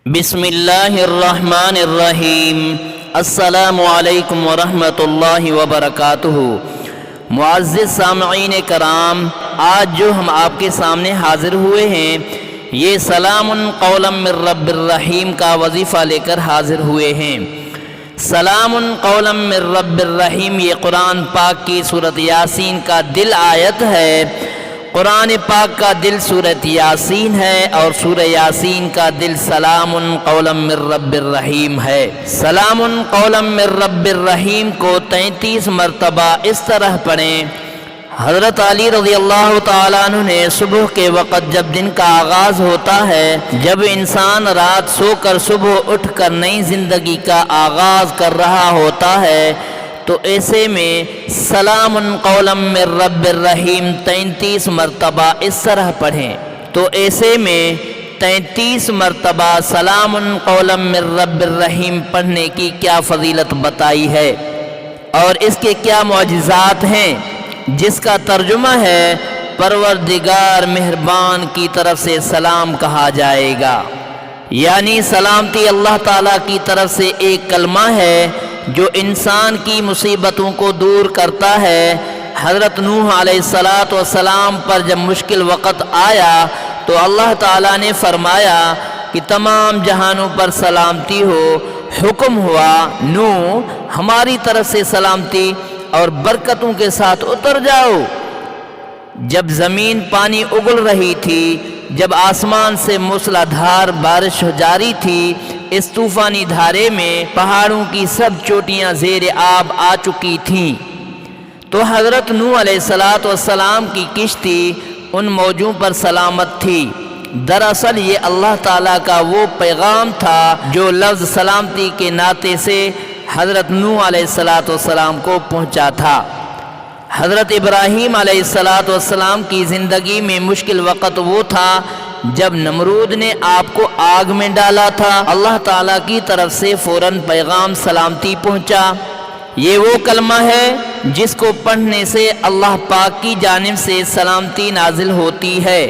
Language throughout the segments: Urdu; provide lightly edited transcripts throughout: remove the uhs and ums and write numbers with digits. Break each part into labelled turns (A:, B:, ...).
A: بسم اللہ الرحمن الرحیم۔ السلام علیکم ورحمۃ اللہ وبرکاتہ۔ معزز سامعین کرام، آج جو ہم آپ کے سامنے حاضر ہوئے ہیں، یہ سلام قولا من رب الرحیم کا وظیفہ لے کر حاضر ہوئے ہیں۔ سلام قولا من رب الرحیم یہ قرآن پاک کی سورۃ یاسین کا دل آیت ہے۔ قرآن پاک کا دل سورۃ یاسین ہے اور سورہ یاسین کا دل سلام قولا من رب الرحیم ہے۔ سلام قولا من رب الرحیم کو 33 مرتبہ اس طرح پڑھیں۔ حضرت علی رضی اللہ تعالیٰ عنہ نے صبح کے وقت جب دن کا آغاز ہوتا ہے، جب انسان رات سو کر صبح اٹھ کر نئی زندگی کا آغاز کر رہا ہوتا ہے، تو ایسے میں سلام قولا من رب الرحیم 33 مرتبہ اس طرح پڑھیں۔ تو ایسے میں 33 مرتبہ سلام قولا من رب الرحیم پڑھنے کی کیا فضیلت بتائی ہے اور اس کے کیا معجزات ہیں، جس کا ترجمہ ہے پروردگار مہربان کی طرف سے سلام کہا جائے گا، یعنی سلامتی اللہ تعالیٰ کی طرف سے ایک کلمہ ہے جو انسان کی مصیبتوں کو دور کرتا ہے۔ حضرت نوح علیہ السلام پر جب مشکل وقت آیا تو اللہ تعالیٰ نے فرمایا کہ تمام جہانوں پر سلامتی ہو۔ حکم ہوا نوح ہماری طرف سے سلامتی اور برکتوں کے ساتھ اتر جاؤ۔ جب زمین پانی اگل رہی تھی، جب آسمان سے موسلادھار بارش جاری تھی، اس طوفانی دھارے میں پہاڑوں کی سب چوٹیاں زیر آب آ چکی تھیں، تو حضرت نوح علیہ السلام کی کشتی ان موجوں پر سلامت تھی۔ دراصل یہ اللہ تعالیٰ کا وہ پیغام تھا جو لفظ سلامتی کے ناطے سے حضرت نوح علیہ السلام کو پہنچا تھا۔ حضرت ابراہیم علیہ السلام کی زندگی میں مشکل وقت وہ تھا جب نمرود نے آپ کو آگ میں ڈالا تھا۔ اللہ تعالیٰ کی طرف سے فوراً پیغام سلامتی پہنچا۔ یہ وہ کلمہ ہے جس کو پڑھنے سے اللہ پاک کی جانب سے سلامتی نازل ہوتی ہے۔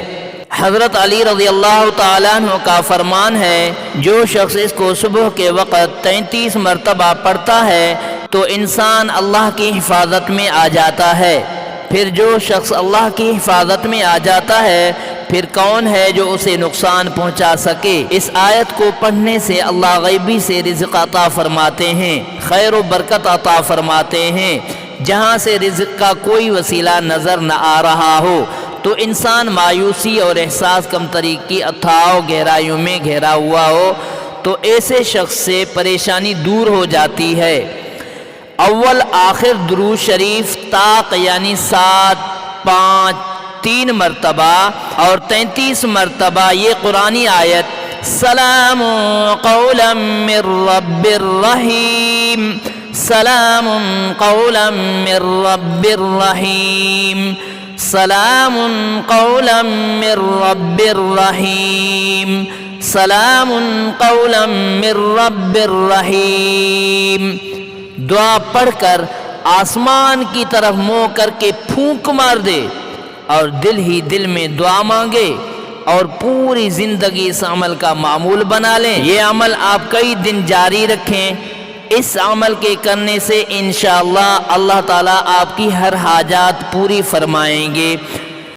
A: حضرت علی رضی اللہ تعالیٰ عنہ کا فرمان ہے، جو شخص اس کو صبح کے وقت 33 مرتبہ پڑھتا ہے تو انسان اللہ کی حفاظت میں آ جاتا ہے۔ پھر جو شخص اللہ کی حفاظت میں آ جاتا ہے، پھر کون ہے جو اسے نقصان پہنچا سکے؟ اس آیت کو پڑھنے سے اللہ غیبی سے رزق عطا فرماتے ہیں، خیر و برکت عطا فرماتے ہیں، جہاں سے رزق کا کوئی وسیلہ نظر نہ آ رہا ہو تو انسان مایوسی اور احساس کمتری کی اتھاؤ گہرائیوں میں گھیرا ہوا ہو تو ایسے شخص سے پریشانی دور ہو جاتی ہے۔ اول آخر درود شریف طاق یعنی 7 5 3 مرتبہ اور 33 مرتبہ یہ قرآنی آیت سلام قولا من رب الرحیم، سلام قولا من رب الرحیم، سلام قولا من رب الرحیم، سلام قولا من رب الرحیم دعا پڑھ کر آسمان کی طرف منہ کر کے پھونک مار دے اور دل ہی دل میں دعا مانگے اور پوری زندگی اس عمل کا معمول بنا لیں۔ یہ عمل آپ کئی دن جاری رکھیں۔ اس عمل کے کرنے سے انشاءاللہ اللہ تعالیٰ آپ کی ہر حاجات پوری فرمائیں گے۔